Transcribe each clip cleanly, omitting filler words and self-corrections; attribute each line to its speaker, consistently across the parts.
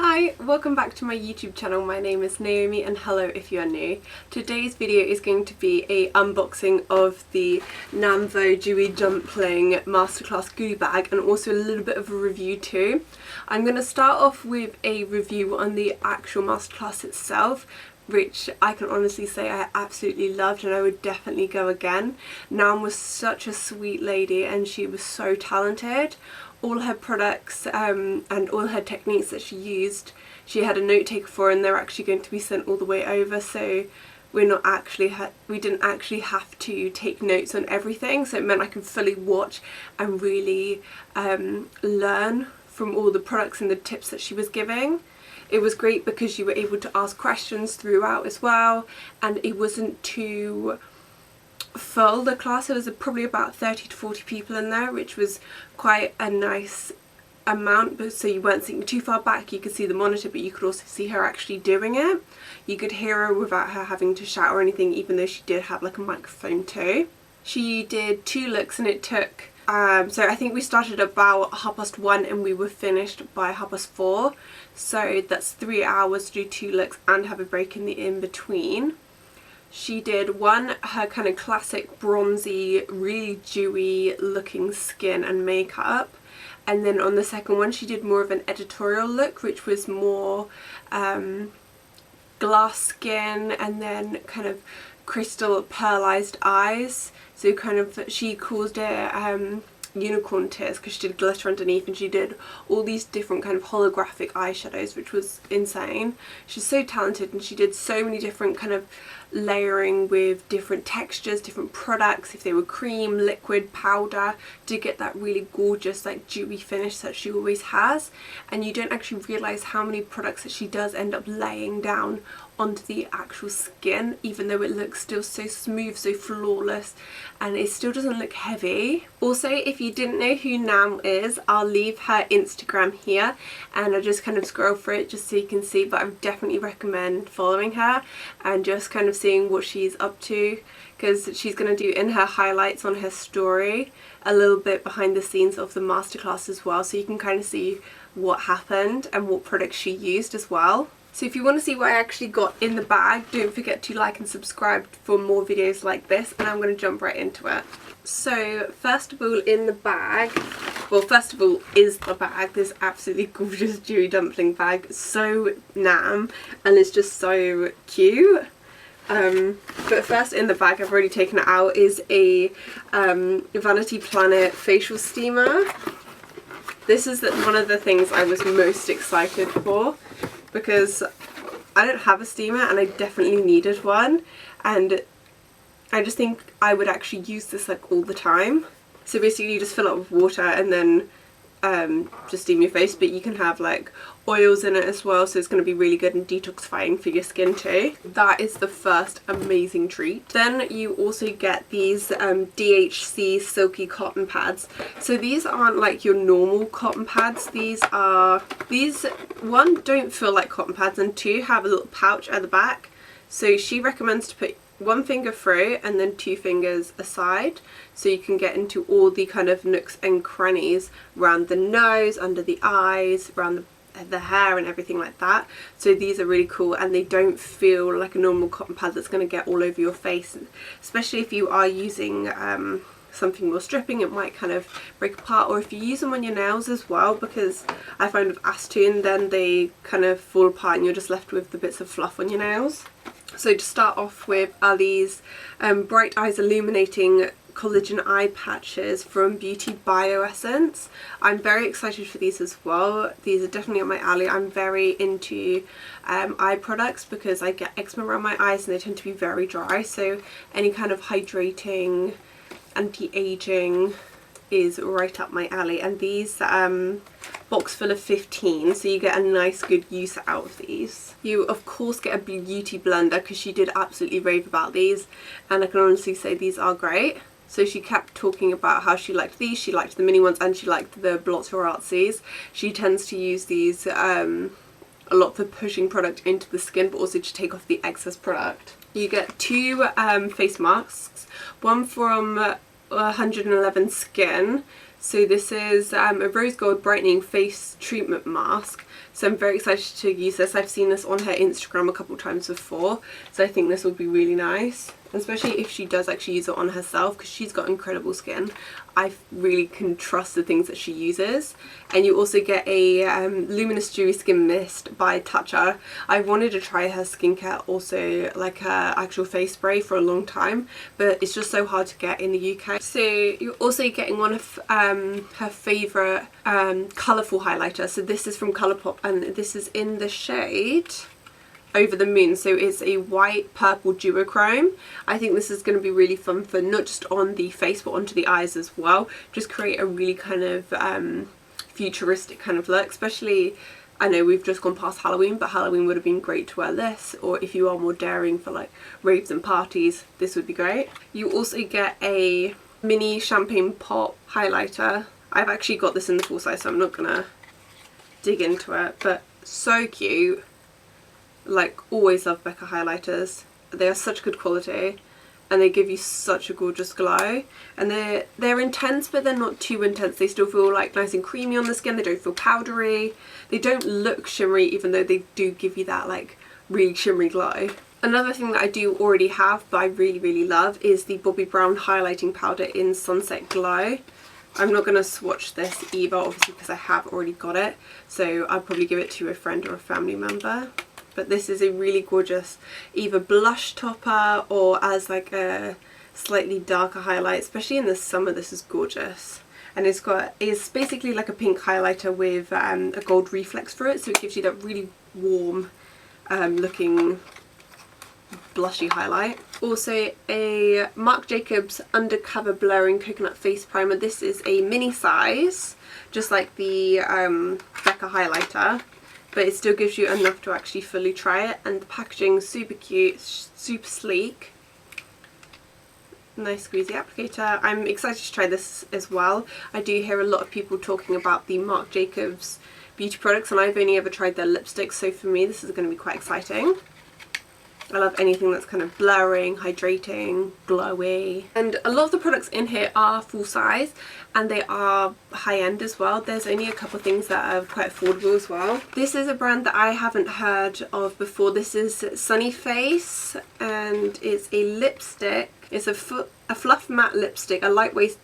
Speaker 1: Hi, welcome back to my YouTube channel. My name is Naomi and hello if you are new. Today's video is going to be a unboxing of the Namvo DEWY Dumpling Masterclass goodie bag and also a little bit of a review too. I'm going to start off with a review on the actual masterclass itself, which I can honestly say I absolutely loved and I would definitely go again. Nam was such a sweet lady and she was so talented. All her products and all her techniques that she used, she had a note taker for, and they're actually going to be sent all the way over, so we didn't actually have to take notes on everything, so it meant I could fully watch and really learn from all the products and the tips that she was giving. It was great because you were able to ask questions throughout as well, and it wasn't too full, the class. There was probably about 30 to 40 people in there, which was quite a nice amount, but so you weren't sitting too far back. You could see the monitor, but you could also see her actually doing it. You could hear her without her having to shout or anything, even though she did have like a microphone too. She did 2 looks and it took so I think we started about 1:30 and we were finished by 4:30, so that's 3 hours to do 2 looks and have a break in between. She did her kind of classic bronzy, really dewy looking skin and makeup, and then on the second one she did more of an editorial look, which was more glass skin and then kind of crystal pearlized eyes. So kind of, she called it unicorn tears because she did glitter underneath, and she did all these different kind of holographic eyeshadows, which was insane. She's so talented and she did so many different kind of layering with different textures, different products, if they were cream, liquid, powder, to get that really gorgeous like dewy finish that she always has. And you don't actually realise how many products that she does end up laying down onto the actual skin, even though it looks still so smooth, so flawless, and it still doesn't look heavy. Also, if you didn't know who Nam is, I'll leave her Instagram here and I'll just kind of scroll through it just so you can see, but I would definitely recommend following her and just kind of seeing what she's up to, because she's going to do in her highlights on her story a little bit behind the scenes of the masterclass as well, so you can kind of see what happened and what products she used as well. So if you want to see what I actually got in the bag, don't forget to like and subscribe for more videos like this, and I'm going to jump right into it. So first of all, in the bag, well, first of all is the bag, this absolutely gorgeous DEWY dumpling bag, so Nam, and it's just so cute. But first in the bag, I've already taken it out, is a Vanity Planet facial steamer. This is one of the things I was most excited for, because I don't have a steamer and I definitely needed one, and I just think I would actually use this like all the time. So basically you just fill it with water and then just steam your face, but you can have like oils in it as well, so it's going to be really good and detoxifying for your skin too. That is the first amazing treat. Then you also get these DHC silky cotton pads. So these aren't like your normal cotton pads. These, one, don't feel like cotton pads, and 2, have a little pouch at the back. So she recommends to put 1 finger through and then 2 fingers aside, so you can get into all the kind of nooks and crannies around the nose, under the eyes, around the hair and everything like that. So these are really cool, and they don't feel like a normal cotton pad that's going to get all over your face, especially if you are using something more stripping. It might kind of break apart, or if you use them on your nails as well, because I find with acetone then they kind of fall apart and you're just left with the bits of fluff on your nails. So to start off with are these Bright Eyes Illuminating Collagen Eye Patches from Beauty Bioessence. I'm very excited for these as well. These are definitely up my alley. I'm very into eye products because I get eczema around my eyes and they tend to be very dry, so any kind of hydrating, anti-aging is right up my alley. And these box full of 15, so you get a nice good use out of these. You of course get a beauty blender because she did absolutely rave about these, and I can honestly say these are great. So she kept talking about how she liked these, she liked the mini ones, and she liked the Blotto Artsies. She tends to use these a lot for pushing product into the skin, but also to take off the excess product. You get 2 face masks, one from 111 Skin. So this is a rose gold brightening face treatment mask. So I'm very excited to use this. I've seen this on her Instagram a couple times before, so I think this will be really nice, especially if she does actually use it on herself, because she's got incredible skin. I really can trust the things that she uses. And you also get a Luminous Dewy Skin Mist by Tatcha. I wanted to try her skincare also, like her actual face spray, for a long time, but it's just so hard to get in the UK. So you're also getting one of her favourite colourful highlighter. So this is from Colourpop, and this is in the shade Over the Moon. So it's a white purple duochrome. I think this is going to be really fun for not just on the face but onto the eyes as well. Just create a really kind of futuristic kind of look, especially, I know we've just gone past Halloween, but Halloween would have been great to wear this, or if you are more daring for like raves and parties, this would be great. You also get a mini champagne pop highlighter. I've actually got this in the full size, so I'm not gonna dig into it, but so cute. Like, always love Becca highlighters. They are such good quality and they give you such a gorgeous glow, and they're intense, but they're not too intense. They still feel like nice and creamy on the skin. They don't feel powdery. They don't look shimmery, even though they do give you that like really shimmery glow. Another thing that I do already have but I really love is the Bobbi Brown highlighting powder in Sunset Glow. I'm not going to swatch this either, obviously, because I have already got it, so I'll probably give it to a friend or a family member. But this is a really gorgeous either blush topper or as like a slightly darker highlight, especially in the summer. This is gorgeous. And it's basically like a pink highlighter with a gold reflex through it, so it gives you that really warm looking blushy highlight. Also a Marc Jacobs Undercover Blurring Coconut Face Primer. This is a mini size, just like the Becca highlighter, but it still gives you enough to actually fully try it, and the packaging is super cute, super sleek. Nice squeezy applicator. I'm excited to try this as well. I do hear a lot of people talking about the Marc Jacobs beauty products, and I've only ever tried their lipsticks, so for me this is going to be quite exciting. I love anything that's kind of blurring, hydrating, glowy. And a lot of the products in here are full size and they are high end as well. There's only a couple of things that are quite affordable as well. This is a brand that I haven't heard of before. This is Sunny Face and it's a lipstick. It's a fluff matte lipstick, a lightweight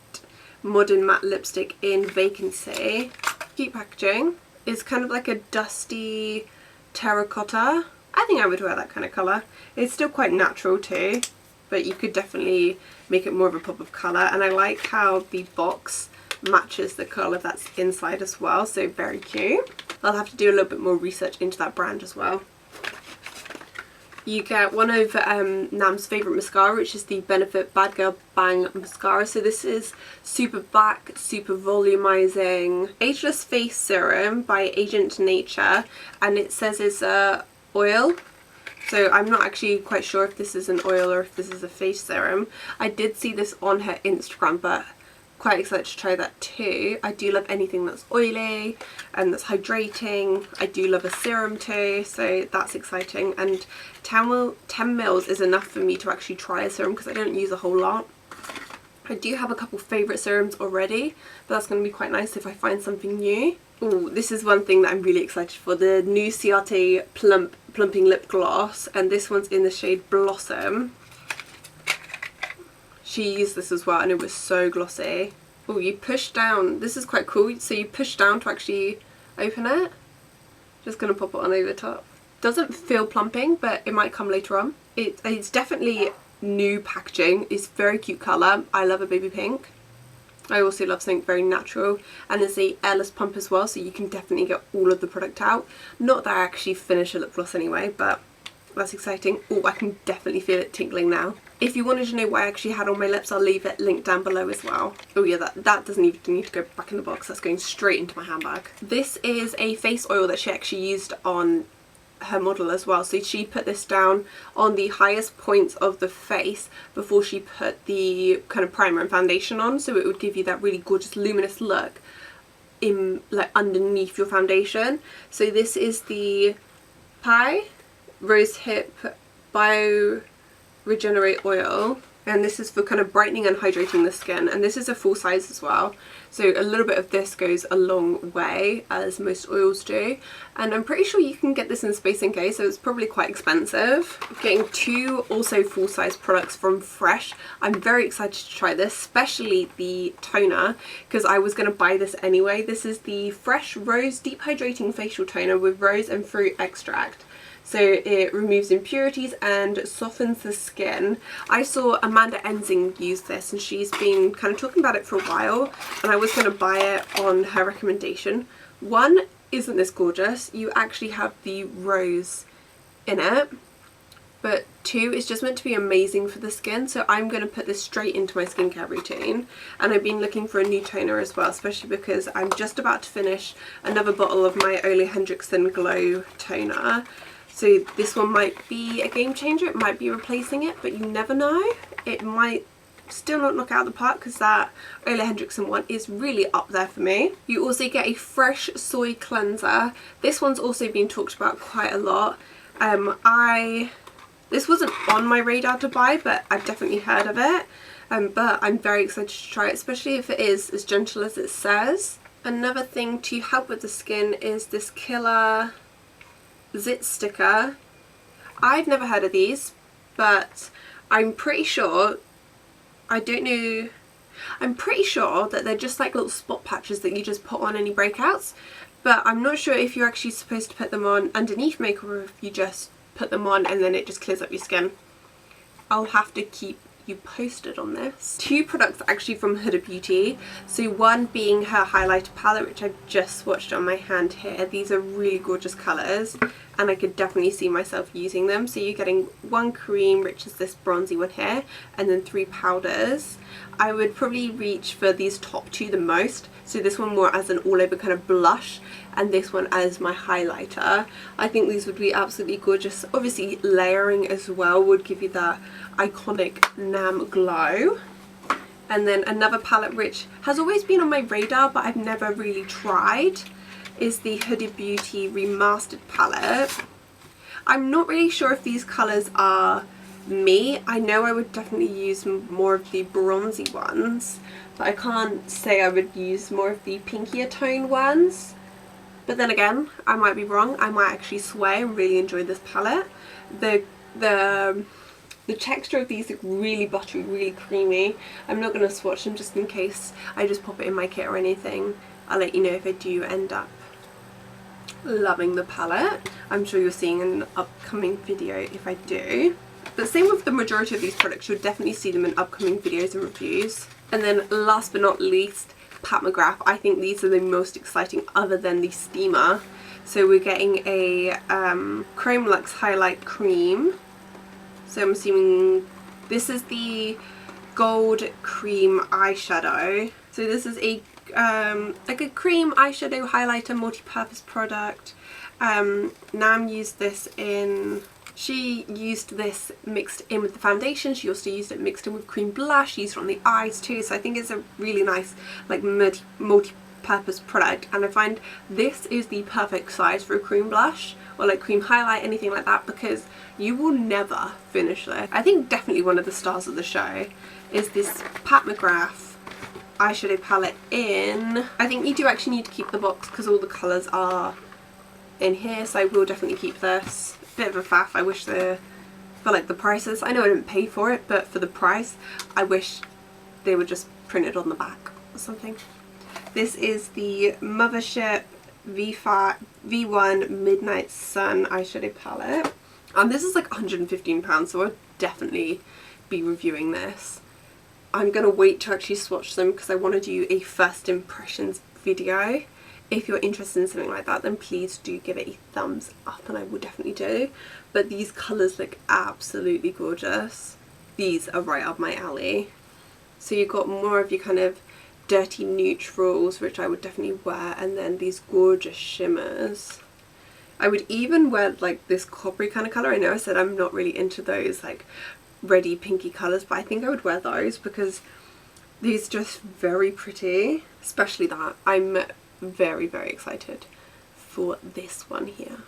Speaker 1: modern matte lipstick in Vacancy. Cute packaging. It's kind of like a dusty terracotta. I think I would wear that kind of colour. It's still quite natural too, but you could definitely make it more of a pop of colour, and I like how the box matches the colour that's inside as well, so very cute. I'll have to do a little bit more research into that brand as well. You get one of Nam's favourite mascara, which is the Benefit Bad Girl Bang Mascara. So this is super black, super volumizing Ageless Face Serum by Agent Nature, and it says it's a oil, so I'm not actually quite sure if this is an oil or if this is a face serum. I did see this on her Instagram, but quite excited to try that too. I do love anything that's oily and that's hydrating. I do love a serum too, so that's exciting. And 10 mils is enough for me to actually try a serum because I don't use a whole lot. I do have a couple favourite serums already, but that's going to be quite nice if I find something new. Oh, this is one thing that I'm really excited for, the new Ciate Plumping Lip Gloss, and this one's in the shade Blossom. She used this as well and it was so glossy. Oh, you push down, this is quite cool, so you push down to actually open it. Just going to pop it on over the top. Doesn't feel plumping, but it might come later on. It's definitely new packaging. It's very cute colour. I love a baby pink. I also love something very natural, and there's a airless pump as well, so you can definitely get all of the product out. Not that I actually finish a lip gloss anyway, but that's exciting. Oh, I can definitely feel it tinkling now. If you wanted to know what I actually had on my lips, I'll leave it linked down below as well. Oh yeah, that doesn't even need to go back in the box. That's going straight into my handbag. This is a face oil that she actually used on her model as well, so she put this down on the highest points of the face before she put the kind of primer and foundation on, so it would give you that really gorgeous luminous look in like underneath your foundation. So this is the Pai RoseHip Bio Regenerate Oil. and this is for kind of brightening and hydrating the skin, and this is a full size as well, so a little bit of this goes a long way, as most oils do, and I'm pretty sure you can get this in Space NK, so it's probably quite expensive. Getting 2 also full size products from Fresh. I'm very excited to try this, especially the toner, because I was going to buy this anyway. This is the Fresh Rose Deep Hydrating Facial Toner with rose and fruit extract. So it removes impurities and softens the skin. I saw Amanda Enzing use this, and she's been kind of talking about it for a while, and I was going to buy it on her recommendation. One, isn't this gorgeous? You actually have the rose in it. But 2, it's just meant to be amazing for the skin, so I'm going to put this straight into my skincare routine. And I've been looking for a new toner as well, especially because I'm just about to finish another bottle of my Ole Henriksen Glow toner. So this one might be a game changer, it might be replacing it, but you never know. It might still not knock out the park, because that Ole Henriksen one is really up there for me. You also get a Fresh Soy Cleanser. This one's also been talked about quite a lot. This wasn't on my radar to buy, but I've definitely heard of it. But I'm very excited to try it, especially if it is as gentle as it says. Another thing to help with the skin is this Killa Zit Sticker. I've never heard of these, but I'm pretty sure, I'm pretty sure that they're just like little spot patches that you just put on any breakouts. But I'm not sure if you're actually supposed to put them on underneath makeup, or if you just put them on and then it just clears up your skin. I'll have to keep you posted on this. 2 products actually from Huda Beauty. So one being her highlighter palette, which I've just swatched on my hand here. These are really gorgeous colours, and I could definitely see myself using them. So you're getting 1 cream, which is this bronzy one here, and then 3 powders. I would probably reach for these top 2 the most. So this one more as an all over kind of blush, and this one as my highlighter. I think these would be absolutely gorgeous. Obviously layering as well would give you that iconic Nam glow. And then another palette which has always been on my radar but I've never really tried is the Huda Beauty Remastered palette. I'm not really sure if these colours are me. I know I would definitely use more of the bronzy ones, but I can't say I would use more of the pinkier tone ones. But then again, I might be wrong. I might actually sway and really enjoy this palette. The texture of these look really buttery, really creamy. I'm not going to swatch them just in case I just pop it in my kit or anything. I'll let you know if I do end up loving the palette. I'm sure you're seeing an upcoming video if I do. But same with the majority of these products, you'll definitely see them in upcoming videos and reviews. And then last but not least, Pat McGrath. I think these are the most exciting other than the steamer. So we're getting a Chrome Luxe Highlight Cream. So I'm assuming this is the gold cream eyeshadow. So this is a like a cream eyeshadow highlighter multi-purpose product. Nam used this in, she used this mixed in with the foundation. She also used it mixed in with cream blush. She used it on the eyes too. So I think it's a really nice like multi-purpose product, and I find this is the perfect size for a cream blush or like cream highlight, anything like that, because you will never finish this. I think definitely one of the stars of the show is this Pat McGrath eyeshadow palette in, I think you do actually need to keep the box because all the colours are in here, so I will definitely keep this. Bit of a faff, I wish for like the prices, I know I didn't pay for it, but for the price I wish they were just printed on the back or something. This is the Mothership V1 Midnight Sun eyeshadow palette, and this is like £115, so I'll definitely be reviewing this. I'm going to wait to actually swatch them because I want to do a first impressions video. If you're interested in something like that, then please do give it a thumbs up and I will definitely do. But these colours look absolutely gorgeous. These are right up my alley. So you've got more of your kind of dirty neutrals, which I would definitely wear, and then these gorgeous shimmers. I would even wear like this coppery kind of colour. I know I said I'm not really into those like reddy pinky colours, but I think I would wear those because these are just very pretty, especially that. I'm very, very excited for this one here.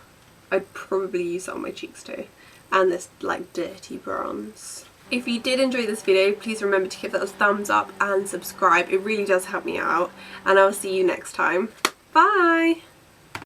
Speaker 1: I'd probably use it on my cheeks too, and this like dirty bronze. If you did enjoy this video, please remember to give it a thumbs up and subscribe. It really does help me out, and I'll see you next time. Bye!